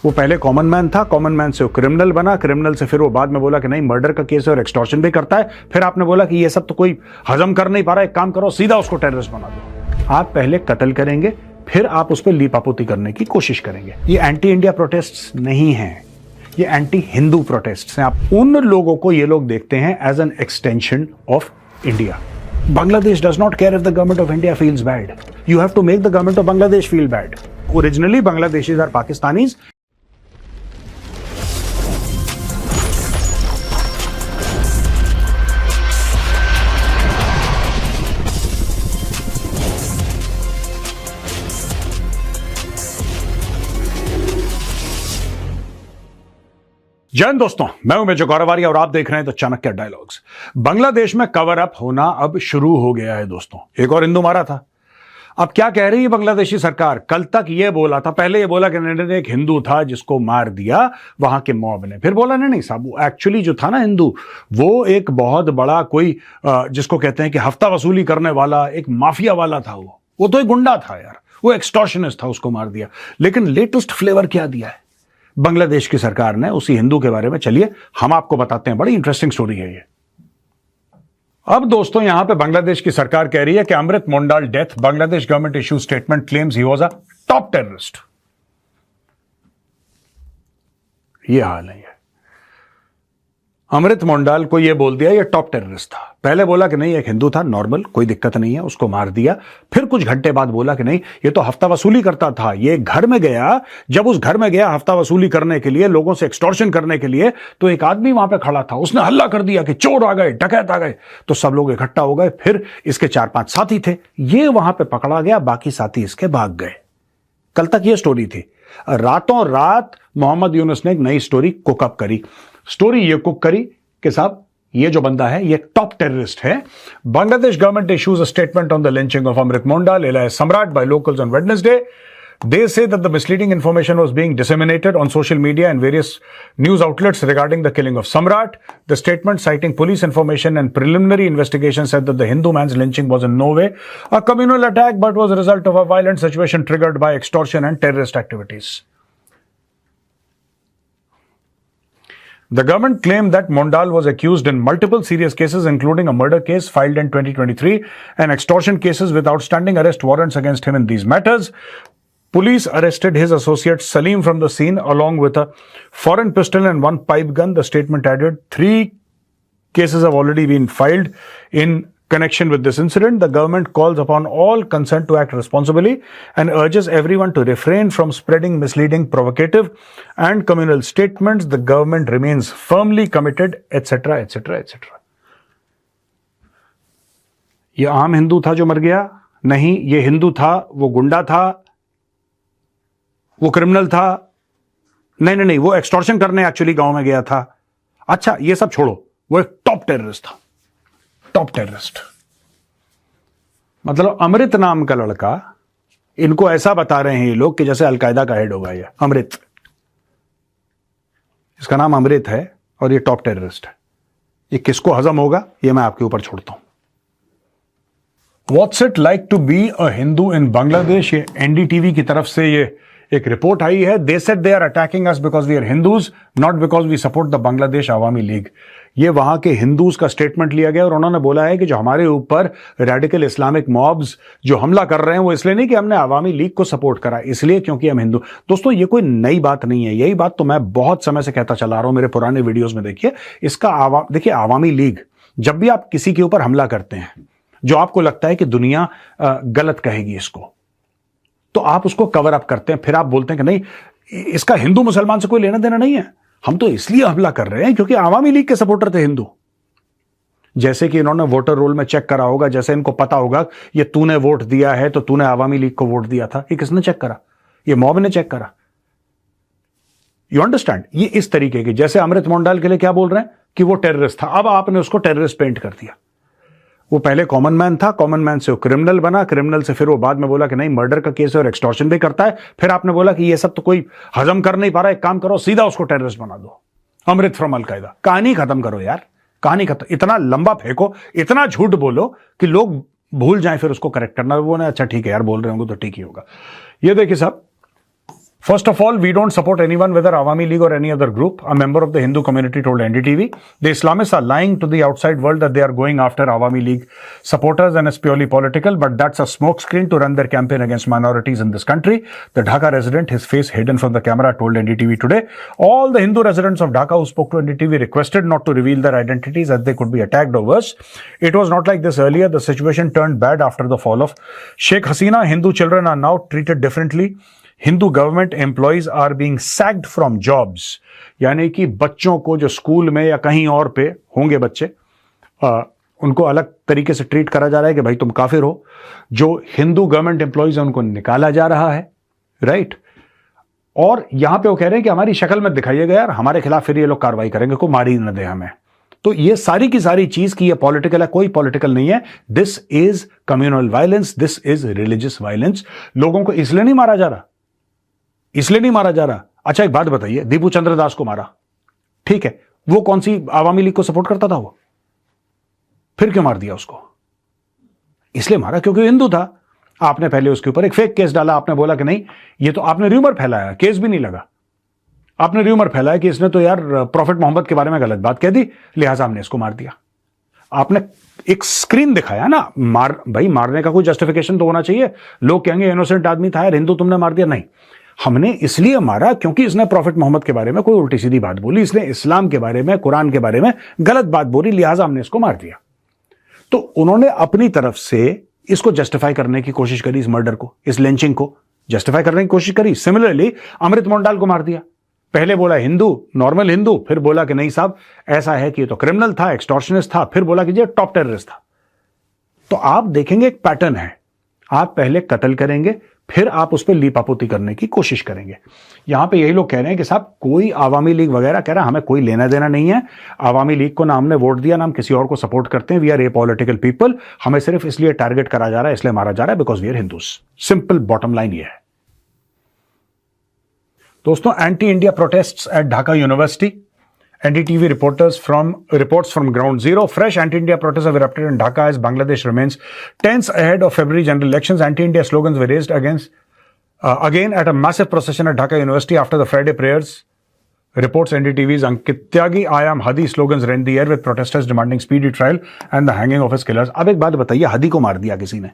वो पहले common man था, कॉमन मैन से वो क्रिमिनल बना, क्रिमिनल से फिर वो बाद में बोला कि नहीं मर्डर का केस है और एक्सटॉर्शन भी करता है। फिर आपने बोला कि ये सब तो कोई हजम कर नहीं पा रहा, एक काम करो सीधा उसको टेररिस्ट बना दो। आप पहले कत्ल करेंगे, फिर आप उस पर लीपापोती करने की कोशिश करेंगे। ये एंटी इंडिया प्रोटेस्ट नहीं है, ये एंटी हिंदू प्रोटेस्ट हैं। आप उन लोगों को ये लोग देखते हैं as an extension of India. Bangladesh does not care if the government of India feels bad. You have to make the government of Bangladesh feel bad. Originally, Bangladeshis are Pakistanis. जय हिंद दोस्तों, मैं हूं मेजर गौरवारी और आप देख रहे हैं the Chanakya dialogues. Bangladesh में कवर अप होना अब शुरू हो गया है दोस्तों। एक और हिंदू मारा था। अब क्या कह रही है बांग्लादेशी सरकार? कल तक ये बोला था, पहले ये बोला कि एक हिंदू था जिसको मार दिया वहां के मॉब ने। फिर बोला नहीं साहब, वो एक्चुअली जो था ना हिंदू, वो एक बहुत बड़ा कोई जिसको कहते हैं कि हफ्ता वसूली करने वाला एक माफिया वाला था। वो तो एक गुंडा था यार, वो एक्सटॉर्शनिस्ट था, उसको मार दिया। लेकिन लेटेस्ट फ्लेवर क्या दिया है बांग्लादेश की सरकार ने उसी हिंदू के बारे में? चलिए हम आपको बताते हैं, बड़ी इंटरेस्टिंग स्टोरी है ये। अब दोस्तों यहां पे बांग्लादेश की सरकार कह रही है कि Amrit Mondal death, Bangladesh government issue statement claims he was a top terrorist. ये हाल है। अमृत मोंडाल को ये बोल दिया ये टॉप टेररिस्ट था। पहले बोला कि नहीं एक हिंदू था, नॉर्मल, कोई दिक्कत नहीं है, उसको मार दिया। फिर कुछ घंटे बाद बोला कि नहीं ये तो हफ्ता वसूली करता था। ये घर में गया, जब उस घर में गया हफ्ता वसूली करने के लिए, लोगों से एक्सटॉर्शन करने के लिए, तो एक आदमी वहां पे खड़ा था, उसने हल्ला कर दिया कि चोर आ गए, डकैत आ गए। तो सब लोग इकट्ठा हो गए। फिर इसके 4-5 साथी थे, ये वहां पे पकड़ा गया, बाकी साथी इसके भाग गए। कल तक ये स्टोरी थी। रातों रात मोहम्मद यूनुस ने एक नई स्टोरी कुकअप करी। स्टोरी ये कुक करी कि साहब ये जो बंदा है ये टॉप टेररिस्ट है। Bangladesh government issues a statement on the lynching of Amrit Mondal alias Samrat by locals on Wednesday. They say that the misleading information was being disseminated on social media and various news outlets regarding the killing of Samrat. The statement, citing police information and preliminary investigation, said that the Hindu man's lynching was in no way a communal attack but was a result of a violent situation triggered by extortion and terrorist activities. The government claimed that Mondal was accused in multiple serious cases, including a murder case filed in 2023 and extortion cases with outstanding arrest warrants against him in these matters. Police arrested his associate Salim from the scene along with a foreign pistol and one pipe gun. The statement added 3 cases have already been filed in connection with this incident. The government calls upon all concerned to act responsibly and urges everyone to refrain from spreading misleading, provocative and communal statements. The government remains firmly committed, etc., etc., etc. ये आम हिंदू था जो मर गया? नहीं, ये हिंदू था, वो गुंडा था, वो क्रिमिनल था। नहीं, वो एक्सटॉर्शन करने एक्चुअली गांव में गया था। अच्छा, ये सब छोड़ो, वो एक टॉप टेररिस्ट था। टॉप टेररिस्ट मतलब अमृत नाम का लड़का। इनको ऐसा बता रहे हैं ये लोग कि जैसे अलकायदा का हेड होगा ये अमृत। इसका नाम अमृत है और ये टॉप टेररिस्ट है। ये किसको हजम होगा ये मैं आपके ऊपर छोड़ता हूं। What's it like to be a Hindu in Bangladesh, ये एनडीटीवी की तरफ से ये एक रिपोर्ट आई है। They said they are attacking us because we are Hindus, not because we support the Bangladesh Awami League. ये वहां के हिंदूज का स्टेटमेंट लिया गया और उन्होंने बोला है कि जो हमारे ऊपर रेडिकल इस्लामिक मॉब्स जो हमला कर रहे हैं वो इसलिए नहीं कि हमने अवामी लीग को सपोर्ट करा, इसलिए क्योंकि हम हिंदू। दोस्तों ये कोई नई बात नहीं है, यही बात तो मैं बहुत समय से कहता चला रहा हूं, मेरे पुराने वीडियोज में देखिए। इसका देखिए अवामी लीग, जब भी आप किसी के ऊपर हमला करते हैं जो आपको लगता है कि दुनिया गलत कहेगी इसको, तो आप उसको कवर अप करते हैं। फिर आप बोलते हैं कि नहीं इसका हिंदू मुसलमान से कोई लेना देना नहीं है, हम तो इसलिए हमला कर रहे हैं क्योंकि आवामी लीग के सपोर्टर थे हिंदू। जैसे कि इन्होंने वोटर रोल में चेक करा होगा, जैसे इनको पता होगा ये तूने वोट दिया है तो तूने आवामी लीग को वोट दिया था। ये किसने चेक करा? ये मॉब ने चेक करा। You understand? ये इस तरीके की, जैसे अमृत मोंडाल के लिए क्या बोल रहे हैं कि वो टेररिस्ट था, अब आपने उसको टेररिस्ट पेंट कर दिया। वो पहले कॉमन मैन था, कॉमन मैन से वो क्रिमिनल बना, क्रिमिनल से फिर वो बाद में बोला कि नहीं मर्डर का केस है और एक्सटॉर्शन भी करता है। फिर आपने बोला कि ये सब तो कोई हजम कर नहीं पा रहा, एक काम करो सीधा उसको टेररिस्ट बना दो। अमृत फ्रॉम अलकायदा। कहानी खत्म करो यार, कहानी खत्म। इतना लंबा फेंको, इतना झूठ बोलो कि लोग भूल जाएं फिर उसको करेक्ट करना। वो ना अच्छा ठीक है यार बोल रहे होंगे तो ठीक ही होगा। ये देखिए साहब, First of all, we don't support anyone, whether Awami League or any other group. A member of the Hindu community told NDTV, the Islamists are lying to the outside world that they are going after Awami League supporters and it's purely political, but that's a smokescreen to run their campaign against minorities in this country. The Dhaka resident, his face hidden from the camera, told NDTV today. All the Hindu residents of Dhaka who spoke to NDTV requested not to reveal their identities as they could be attacked or worse. It was not like this earlier. The situation turned bad after the fall of Sheikh Hasina. Hindu children are now treated differently. Hindu government employees are being sacked from jobs, यानी कि बच्चों को जो school में या कहीं और पे होंगे बच्चे, उनको अलग तरीके से ट्रीट करा जा रहा है कि भाई तुम काफिर हो. जो हिंदू गवर्नमेंट एम्प्लॉइज है उनको निकाला जा रहा है, राइट. और यहां पे वो कह रहे हैं कि हमारी शक्ल में दिखाइएगा यार, हमारे खिलाफ फिर ये लोग कार्रवाई करेंगे, को मारी न दे हमें. तो ये सारी की सारी चीज की ये पॉलिटिकल है, कोई पॉलिटिकल नहीं है. This is communal violence, this is religious violence. लोगों को इसलिए नहीं मारा जा रहा, इसलिए नहीं मारा जा रहा. अच्छा एक बात बताइए, दीपू चंद्र दास को मारा, ठीक है, वो कौन सी आवामी लीग को सपोर्ट करता था, वो फिर क्यों मार दिया उसको? इसलिए मारा क्योंकि हिंदू था. आपने पहले उसके ऊपर एक फेक केस डाला, आपने बोला कि नहीं, ये तो आपने र्यूमर फैलाया, केस भी नहीं लगा, आपने र्यूमर फैलाया कि इसने तो यार प्रॉफेट मोहम्मद के बारे में गलत बात कह दी, लिहाजा हमने इसको मार दिया. आपने एक स्क्रीन दिखाया ना, भाई मारने का कोई जस्टिफिकेशन तो होना चाहिए. लोग कहेंगे इनोसेंट आदमी था यार, हिंदू तुमने मार दिया. नहीं, हमने इसलिए मारा क्योंकि इसने प्रॉफेट मोहम्मद के बारे में कोई उल्टी सीधी बात बोली, इसने इस्लाम के बारे में, कुरान के बारे में गलत बात बोली, लिहाजा हमने इसको मार दिया. तो उन्होंने अपनी तरफ से इसको जस्टिफाई करने की कोशिश करी, इस मर्डर को, इस लिंचिंग को जस्टिफाई करने की कोशिश करी. सिमिलरली अमृत मोंडाल को मार दिया. पहले बोला हिंदू, नॉर्मल हिंदू, फिर बोला कि नहीं साहब ऐसा है कि ये तो क्रिमिनल था, एक्सटॉर्शनिस्ट था, फिर बोला कि ये टॉप टेररिस्ट था. तो आप देखेंगे एक पैटर्न है, आप पहले कत्ल करेंगे, फिर आप उस पर लीपापोती करने की कोशिश करेंगे. यहां पे यही लोग कह रहे हैं कि साहब कोई आवामी लीग वगैरह कह रहा है, हमें कोई लेना देना नहीं है. आवामी लीग को ना हमने वोट दिया, ना हम किसी और को सपोर्ट करते हैं. We are a political people. हमें सिर्फ इसलिए टारगेट करा जा रहा है, इसलिए मारा जा रहा है because we are Hindus. Simple bottom line ये है दोस्तों. Anti India protests at Dhaka university. NDTV reports from ground zero. Fresh anti-India protests have erupted in Dhaka as Bangladesh remains tense ahead of February general elections. Anti-India slogans were raised again at a massive procession at Dhaka University after the Friday prayers. Reports NDTV's Ankit Tyagi, I am Hadi slogans rent the air with protesters demanding speedy trial and the hanging of his killers. अब एक बात बताइए, हदी को मार दिया किसी ने,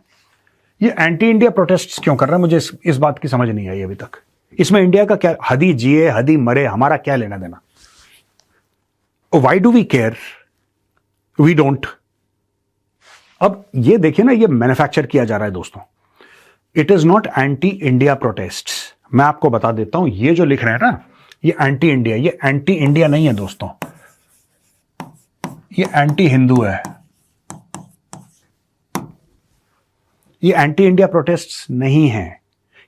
ये एंटी इंडिया प्रोटेस्ट्स क्यों कर रहा है? मुझे इस बात की समझ नहीं आई अभी तक. इसमें इंडिया का क्या, हदी जिए हदी मरे, हमारा क्या लेना देना? Why do we care? We don't. अब ये देखिए ना, ये मैन्युफैक्चर किया जा रहा है दोस्तों. It is not anti India protests. मैं आपको बता देता हूं, ये जो लिख रहे हैं ना, ये एंटी इंडिया, ये एंटी इंडिया नहीं है दोस्तों, ये एंटी हिंदू है. ये एंटी इंडिया प्रोटेस्ट्स नहीं है,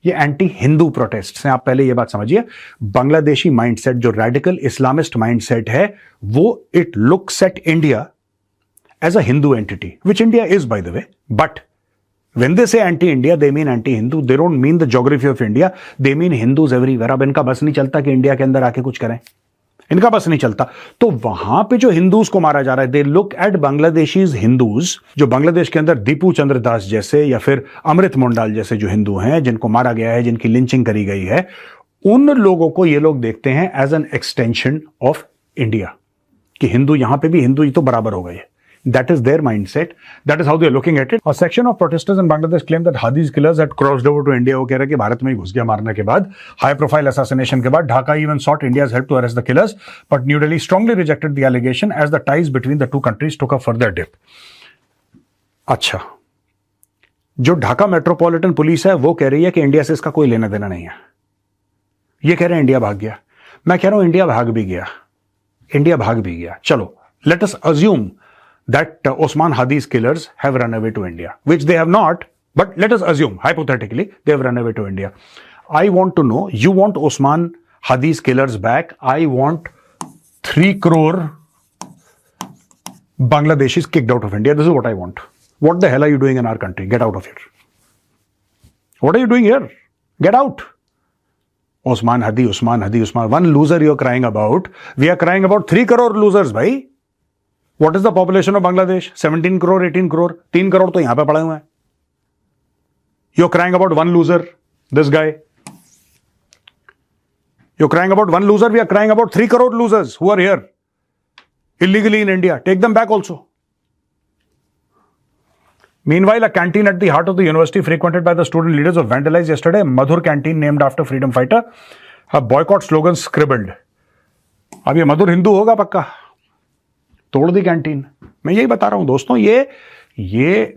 ये एंटी हिंदू प्रोटेस्ट हैं. आप पहले ये बात समझिए. बांग्लादेशी माइंडसेट, जो रेडिकल इस्लामिस्ट माइंडसेट है, वो it looks at India as a Hindu entity, which India is by the way. But when they say anti India, they mean anti Hindu. They don't mean the geography of India. They mean Hindus everywhere. अब इनका बस नहीं चलता कि India के अंदर आके कुछ करें, इनका बस नहीं चलता. तो वहां पे जो हिंदूज को मारा जा रहा है, they look at Bangladeshis Hindus, जो बांग्लादेश के अंदर दीपू चंद्र दास जैसे या फिर अमृत मोंडाल जैसे जो हिंदू हैं, जिनको मारा गया है, जिनकी लिंचिंग करी गई है, उन लोगों को ये लोग देखते हैं as an extension of India, कि हिंदू यहां पे भी हिंदू ही तो बराबर हो गए. That is their mindset. That is how they are looking at it. A section of protesters in Bangladesh claim that Hadi's killers had crossed over to India. वो कह रहे हैं कि भारत में ही घुस गया मारने के बाद, high profile assassination के बाद. Dhaka even sought India's help to arrest the killers, but New Delhi strongly rejected the allegation as the ties between the two countries took a further dip. अच्छा, जो ढाका मेट्रोपॉलिटन पुलिस है वो कह रही है कि इंडिया से इसका कोई लेना देना नहीं है. ये कह रहे हैं इंडिया भाग गया. मैं कह रहा हूं इंडिया भाग भी गया, इंडिया भाग भी गया. चलो, let us assume that Osman Hadi's killers have run away to India, which they have not, but let us assume, hypothetically, they have run away to India. I want to know, you want Osman Hadi's killers back, I want 3 crore Bangladeshis kicked out of India. This is what I want. What the hell are you doing in our country? Get out of here. What are you doing here? Get out. Osman Hadi, Usman Hadi, Usman. One loser you're crying about. We are crying about 3 crore losers, bhai. What is the population of Bangladesh? 17 crore, 18 crore. 3 crore तो यहां पे पड़े हुए हैं. You're crying about one loser, this guy. You're crying about one loser, we are crying about 3 crore losers who are here illegally in India. Take them back also. Meanwhile, a canteen at the heart of the university frequented by the student leaders was vandalized yesterday. Madhur canteen, named after freedom fighter. A boycott slogan scribbled. अब ये मधुर हिंदू होगा पक्का, तोड़ दी canteen. मैं यही बता रहा हूं दोस्तों, ये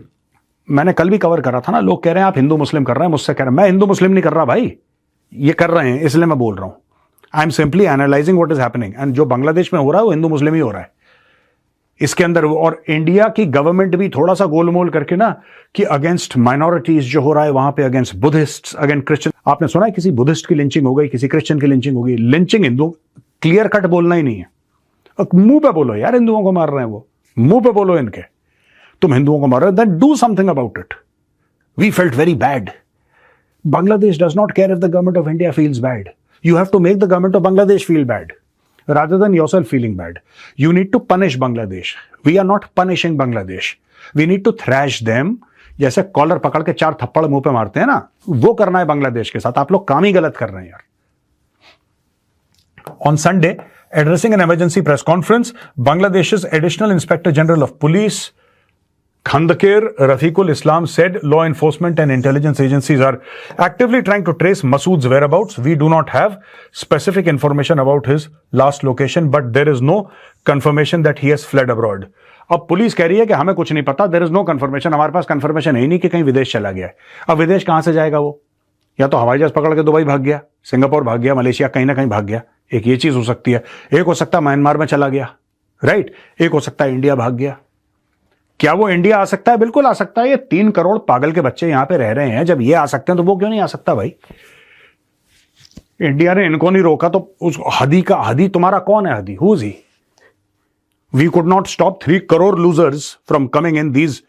मैंने कल भी कवर करा था ना। लोग कह रहे हैं आप हिंदू मुस्लिम कर रहे हैं, मुझसे कह रहे हैं। मैं हिंदू मुस्लिम नहीं कर रहा भाई, ये कर रहे हैं इसलिए मैं बोल रहा हूं। I am simply analysing what is happening, and जो बांग्लादेश में हो रहा है वो हिंदू मुस्लिम ही हो रहा है इसके अंदर। और इंडिया की गवर्नमेंट भी थोड़ा सा गोलमोल करके ना कि अगेंस्ट माइनॉरिटीज जो हो रहा है वहां पे, अगेंस्ट बुद्धिस्ट, अगेंस्ट क्रिश्चियन। आपने सुना है किसी बुद्धिस्ट की लिंचिंग हो गई, किसी क्रिश्चियन की लिंचिंग हो गई? लिंचिंग हिंदू, क्लियर कट बोलना ही नहीं है। मुंह पे बोलो यार, हिंदुओं को मार रहे हैं वो, मुंह पे बोलो इनके तुम हिंदुओं को मार रहे हो, then do something about it. We felt very bad. Bangladesh does not care if the government of India feels bad. You have to make the government of Bangladesh feel bad rather than yourself feeling bad. You need to punish Bangladesh. We are not punishing Bangladesh. We need to thrash them. जैसे collar पकड़ के 4 थप्पड़ मुंह पे मारते हैं ना, वो करना है बांग्लादेश के साथ। आप लोग काम ही गलत कर रहे हैं यार। On Sunday, addressing an emergency press conference, Bangladesh's Additional Inspector General of Police Khandakir Rafiqul Islam said law enforcement and intelligence agencies are actively trying to trace Masood's whereabouts. We do not have specific information about his last location, but there is no confirmation that he has fled abroad. अब police कह रही है कि हमें कुछ नहीं पता, there is no confirmation, हमारे पास confirmation है ही नहीं कि कहीं विदेश चला गया है। अब विदेश कहां से जाएगा वो? या तो हवाई जहाज पकड़ के दुबई भाग गया, सिंगापुर भाग गया, मलेशिया, कहीं ना कहीं भाग गया। एक ये चीज हो सकती है। एक हो सकता है म्यांमार में चला गया, राइट। एक हो सकता है इंडिया भाग गया। क्या वो इंडिया आ सकता है? बिल्कुल आ सकता है। ये 3 करोड़ पागल के बच्चे यहां पे रह रहे हैं, जब ये आ सकते हैं तो वो क्यों नहीं आ सकता भाई? इंडिया ने इनको नहीं रोका तो उस हदी तुम्हारा कौन है? Hadi, who is he? We could not stop 3 crore losers from coming in these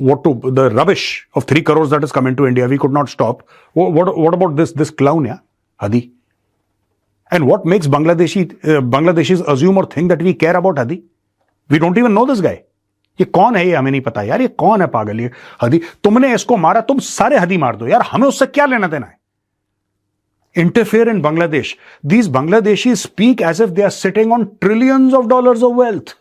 what to the rubbish of 3 crores that is coming to India. We could not stop. What about this clown? Yeah, Hadi. And what makes Bangladeshis assume or think that we care about Hadi? We don't even know this guy. ये कौन है? ये हमें नहीं पता यार। ये कौन है पागल? ये हदी। तुमने इसको मारा, तुम सारे हदी मार दो यार, हमें उससे क्या लेना देना है? Interfere in Bangladesh. These Bangladeshis speak as if they are sitting on trillions of dollars of wealth,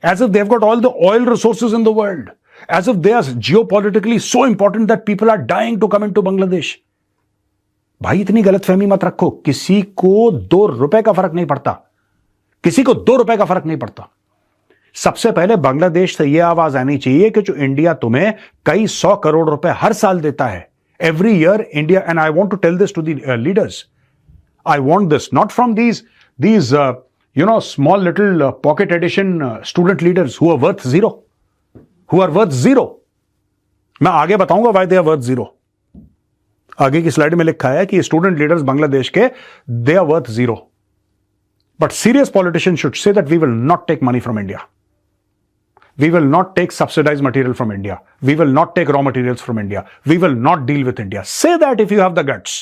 as if they've got all the oil resources in the world, as if they are geopolitically so important that people are dying to come into Bangladesh. भाई इतनी गलतफहमी मत रखो। किसी को 2 रुपए का फर्क नहीं पड़ता, किसी को 2 रुपए का फर्क नहीं पड़ता। सबसे पहले बांग्लादेश से यह आवाज आनी चाहिए कि जो इंडिया तुम्हें कई 100 करोड़ रुपए हर साल देता है, every year India, and I want to tell this to the leaders. I want this not from these small little pocket edition student leaders who are worth zero, मैं आगे बताऊंगा why they are worth zero. आगे की slide में लिखा है कि student leaders Bangladesh के they are worth zero. But serious politicians should say that we will not take money from India. We will not take subsidized material from India. We will not take raw materials from India. We will not deal with India. Say that if you have the guts.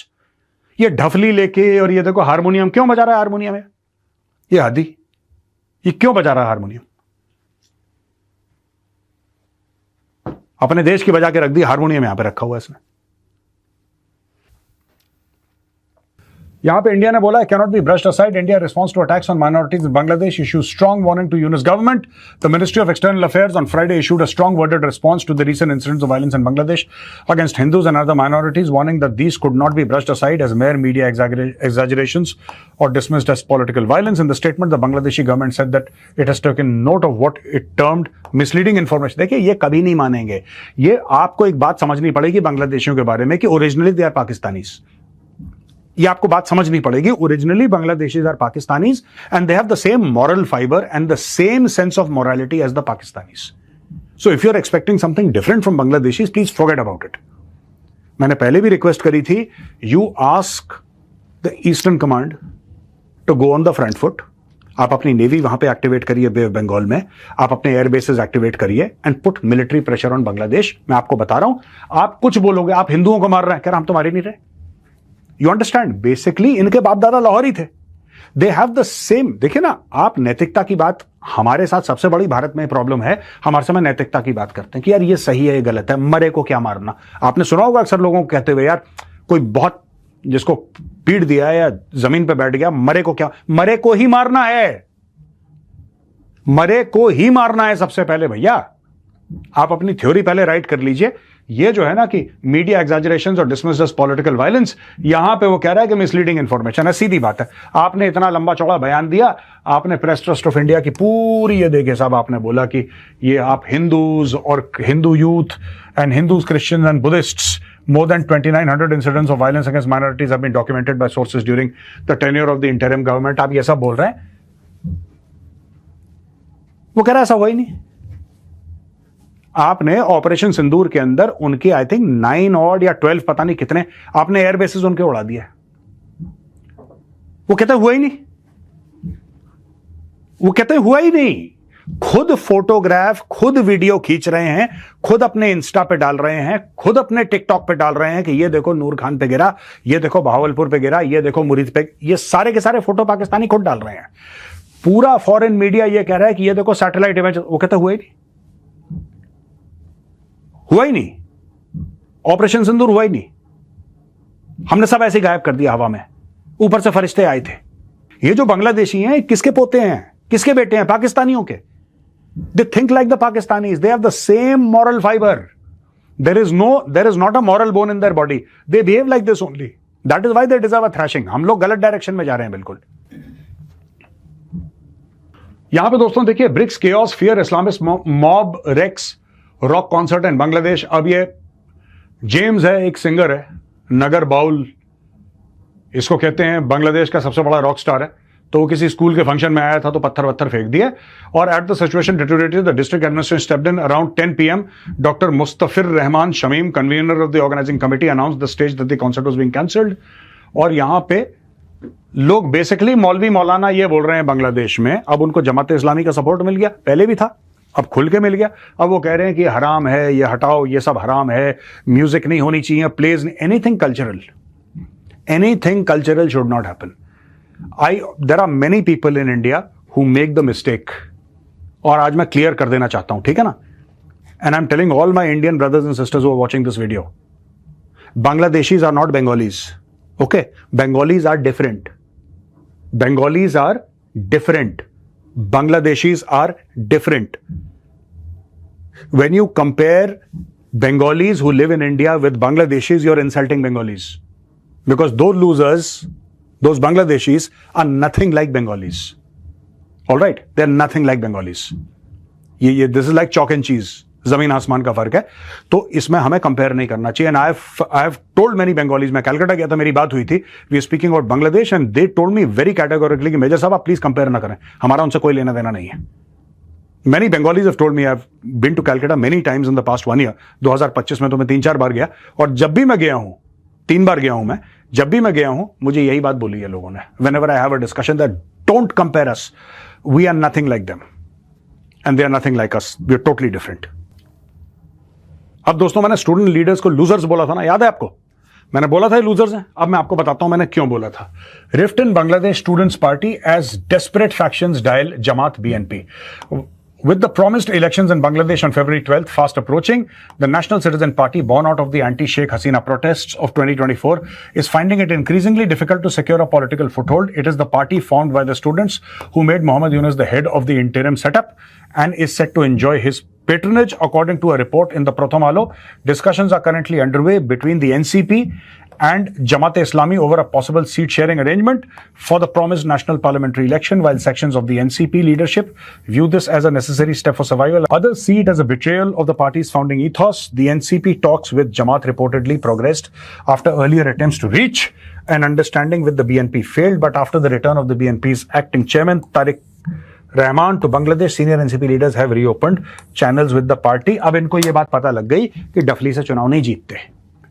ये ढफली लेके और ये देखो harmonium क्यों बजा रहा है? Harmonium है ये हदी, ये क्यों बजा रहा है हारमोनियम? अपने देश की बजा के रख दी, हारमोनियम यहां पे रखा हुआ है इसने। यहां पे इंडिया ने बोला cannot be brushed aside. India response to attacks on minorities in Bangladesh issues strong warning to Yunus government. The Ministry of External Affairs on Friday issued a strong worded response to the recent incidents of violence in Bangladesh against Hindus and other minorities, warning that these could not be brushed aside as mere media exaggerations or dismissed as political violence. In the statement, the Bangladeshi government said that it has taken note of what it termed misleading information. देखिए ये कभी नहीं मानेंगे। ये आपको एक बात समझनी पड़ेगी बांग्लादेशियों के बारे में कि ओरिजिनली दे आर पाकिस्तानीज। ये आपको बात समझनी पड़ेगी। Originally Bangladeshis are Pakistanis and they have the same moral fibre and the same sense of morality as the Pakistanis. So if you are expecting something different from Bangladeshis, please forget about it. मैंने पहले भी request करी थी, you ask the eastern command to go on the front foot. आप अपनी navy वहां पे activate करिए बे ऑफ बंगाल में, आप अपने एयर बेसेस एक्टिवेट करिए and put military pressure on Bangladesh. मैं आपको बता रहा हूं, आप कुछ बोलोगे, आप हिंदुओं को मार रहे हैं, कह रहा हम तो मारे नहीं रहे। You understand? बेसिकली इनके बाप दादा लाहौरी थे। दे हैव द सेम। देखिए ना, आप नैतिकता की बात, हमारे साथ सबसे बड़ी भारत में प्रॉब्लम है, हमारे समय नैतिकता की बात करते हैं कि यार ये सही है, ये गलत है, मरे को क्या मारना। आपने सुना होगा अक्सर लोगों को कहते हुए, यार कोई बहुत जिसको पीट दिया या जमीन पे बैठ गया, मरे को क्या, मरे को ही मारना है, मरे को ही मारना है सबसे पहले। भैया आप अपनी थ्योरी पहले राइट कर लीजिए। ये जो है ना कि मीडिया एग्जैजरेशंस और डिसमिस्ड एज पॉलिटिकल वायलेंस, यहां पे वो कह रहा है कि मिसलीडिंग इंफॉर्मेशन है। सीधी बात है, आपने इतना लंबा चौड़ा बयान दिया, आपने प्रेस ट्रस्ट ऑफ इंडिया की पूरी ये देखिए साहब, आपने बोला कि ये आप हिंदूज और Hindu youth and Hindus, Christians and Buddhists, more than 2,900 incidents of violence against minorities have been documented by sources during the tenure of the interim government। आप ये सब बोल रहे हैं, वो कह रहा है ऐसा हुआ ही नहीं। आपने ऑपरेशन सिंदूर के अंदर उनके आई थिंक 9 और या 12 पता नहीं कितने आपने एयर बेसिस उनके उड़ा दिए, वो कहते हुआ ही नहीं, वो कहते हुआ ही नहीं। खुद फोटोग्राफ, खुद वीडियो खींच रहे हैं, खुद अपने इंस्टा पे डाल रहे हैं, खुद अपने टिकटॉक पे डाल रहे हैं कि ये देखो नूर खान पे गिरा, ये देखो बहावलपुर पे गिरा, ये देखो मुरीद पे, ये सारे के सारे फोटो पाकिस्तानी खुद डाल रहे हैं। पूरा फॉरेन मीडिया ये कह रहा है कि ये देखो सैटेलाइट इमेज, वो कहते हुआ ही नहीं, हुआ ही नहीं, ऑपरेशन सिंदूर हुआ ही नहीं, हमने सब ऐसे गायब कर दिया हवा में, ऊपर से फरिश्ते आए थे। ये जो बांग्लादेशी हैं किसके पोते हैं, किसके बेटे हैं? पाकिस्तानियों के। They think like the Pakistanis. They have the same moral fiber. There is not a moral bone in their body. They behave like this only. That is why they deserve a thrashing. हम लोग गलत direction में जा रहे हैं बिल्कुल। यहां पे दोस्तों देखिए, bricks chaos fear Islamist mob wrecks rock concert in Bangladesh. अब ये जेम्स है, एक सिंगर है, नगर बाउल इसको कहते हैं, बांग्लादेश का सबसे बड़ा रॉक स्टार है। तो वो किसी स्कूल के फंक्शन में आया था तो पत्थर वत्थर फेंक दिए, और at the situation deteriorated the district administration stepped in around 10 PM। Doctor Mustafir Rahman Shamim, convener of the organising committee, announced the stage that the concert was being cancelled. और यहां पे लोग बेसिकली मौलवी मौलाना ये बोल रहे हैं बांग्लादेश में, अब उनको जमात इस्लामी का सपोर्ट मिल गया, पहले भी था, अब खुल के मिल गया। अब वो कह रहे हैं कि हराम है, ये हटाओ, ये सब हराम है, म्यूजिक नहीं होनी चाहिए, plays, anything cultural should not happen. There are many people in India who make the mistake, और आज मैं क्लियर कर देना चाहता हूं, ठीक है ना? And I'm telling all my Indian brothers and sisters who are watching this video, Bangladeshis are not Bengalis, okay? Bengalis are different. Bangladeshis are different. When you compare Bengalis who live in India with Bangladeshis, you're insulting Bengalis, because those losers, those Bangladeshis are nothing like Bengalis. All right, they're nothing like Bengalis. This is like chalk and cheese. जमीन आसमान का फर्क है, तो इसमें हमें compare नहीं करना चाहिए। And I have told many Bengalis, मैं कलकत्ता गया था, मेरी बात हुई थी, we are speaking about Bangladesh and they told me very categorically कि मेजर साहब आप प्लीज कंपेयर ना करें, हमारा उनसे कोई लेना देना नहीं है। Many Bengalis have told me, I've been to Calcutta many times in the past 1 year। 2025 में तो मैं 3-4 बार गया, और जब भी मैं गया हूं, 3 बार गया हूं मैं, जब भी मैं गया हूं मुझे यही बात बोली है लोगों ने, whenever I have a discussion, that don't compare us, we are nothing like them and they are nothing like us, we are totally different। अब दोस्तों, मैंने स्टूडेंट लीडर्स को लूजर्स बोला था ना, याद है आपको? मैंने बोला था ये लूजर्स हैं। अब मैं आपको बताता हूं मैंने क्यों बोला था। Rift in Bangladesh students party as desperate factions dial Jamaat BNP। With the promised elections in Bangladesh on February 12th fast approaching, the National Citizen Party, born out of the anti-Sheikh Hasina protests of 2024, is finding it increasingly difficult to secure a political foothold. It is the party formed by the students who made Muhammad Yunus the head of the interim setup and is set to enjoy his patronage, according to a report in the Pratham Alo. Discussions are currently underway between the NCP and Jamaat-e-Islami over a possible seat-sharing arrangement for the promised national parliamentary election, while sections of the NCP leadership view this as a necessary step for survival. Others see it as a betrayal of the party's founding ethos. The NCP talks with Jamaat reportedly progressed after earlier attempts to reach an understanding with the BNP failed, but after the return of the BNP's acting chairman, Tariq Rahman, to Bangladesh, senior NCP leaders have reopened channels with the party. अब इनको ये बात पता लग गई कि डफली से चुनाव नहीं जीतते,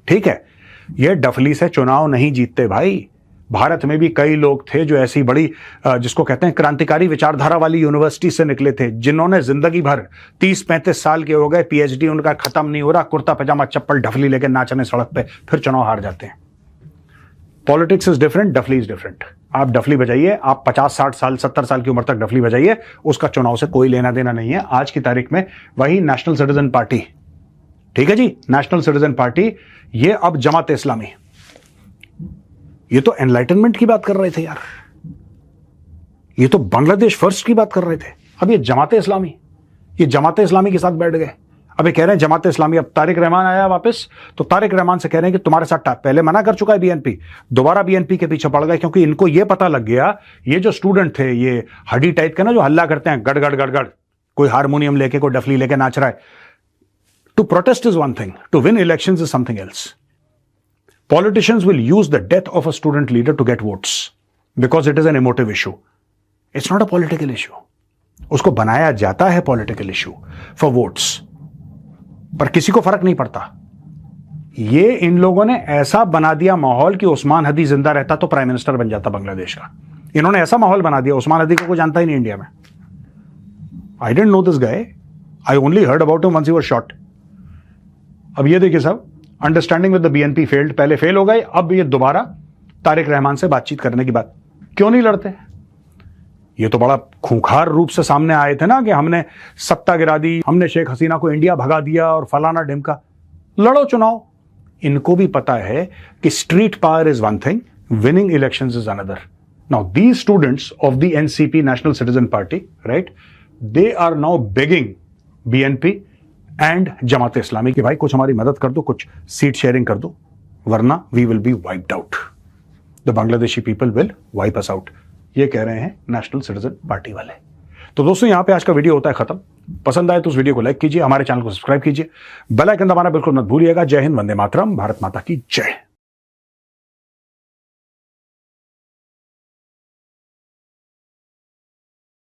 ठीक है? ये डफली से चुनाव नहीं जीतते भाई। भारत में भी कई लोग थे जो ऐसी बड़ी जिसको कहते हैं क्रांतिकारी विचारधारा वाली यूनिवर्सिटी से निकले थे, जिन्होंने जिंदगी भर 30-35 साल के हो गए, PhD उनका खत्म नहीं हो रहा, कुर्ता पजामा चप्पल ढफली लेके नाचने सड़क पे, फिर चुनाव हार जाते हैं। पॉलिटिक्स इज डिफरेंट, डफली इज डिफरेंट। आप डफली बजाइए, आप 50-60 साल 70 साल की उम्र तक डफली बजाइए, उसका चुनाव से कोई लेना देना नहीं है। आज की तारीख में वही नेशनल सिटीजन पार्टी, ठीक है जी, नेशनल सिटीजन पार्टी, ये अब जमात इस्लामी, ये तो एनलाइटनमेंट की बात कर रहे थे यार, ये तो बांग्लादेश फर्स्ट की बात कर रहे थे। अब ये जमाते इस्लामी के साथ बैठ गए। अब ये कह रहे हैं जमाते इस्लामी, अब तारिक रहमान आया वापस, तो तारिक रहमान से कह रहे हैं कि तुम्हारे साथ पहले मना कर चुका है बीएनपी, दोबारा बीएनपी के पीछे पड़ गए, क्योंकि इनको ये पता लग गया, ये जो स्टूडेंट थे, ये हड्डी टाइप के ना, जो हल्ला करते हैं, गड़ गड़ गड़ गड़, कोई हारमोनियम लेके, कोई डफली लेके नाच रहा है। To protest is one thing, to win elections is something else. Politicians will use the death of a student leader to get votes because it is an emotive issue. It's not a political issue. उसको बनाया जाता है political issue for votes. पर किसी को फर्क नहीं पड़ता। ये इन लोगों ने ऐसा बना दिया माहौल कि उस्मान हदी जिंदा रहता तो प्राइम मिनिस्टर बन जाता बांग्लादेश का। इन्होंने ऐसा माहौल बना दिया, उस्मान हदी को कोई जानता ही नहीं इंडिया में। I didn't know this guy. I only heard about him once he was shot. अब ये देखिए साहब, understanding with the BNP failed, पहले फेल हो गए, अब ये दोबारा तारिक रहमान से बातचीत करने की बात। क्यों नहीं लड़ते? ये तो बड़ा खूंखार रूप से सामने आए थे ना कि हमने सत्ता गिरा दी, हमने शेख हसीना को इंडिया भगा दिया और फलाना ढिमका। लड़ो चुनाव। इनको भी पता है कि street power is one thing, winning elections is another. Now these students of the NCP, National Citizen Party, right, they are now begging BNP and Jamaat Islami कि भाई कुछ हमारी मदद कर दो, कुछ सीट शेयरिंग कर दो, वरना we will be wiped out, the Bangladeshi people will wipe us out. ये कह रहे हैं नेशनल सिटीजन पार्टी वाले। तो दोस्तों, यहां पे आज का वीडियो होता है खत्म। पसंद आए तो उस वीडियो को लाइक कीजिए, हमारे चैनल को सब्सक्राइब कीजिए, बेल आइकन दबाना बिल्कुल मत भूलिएगा। जय हिंद, वंदे मातरम, भारत माता की जय।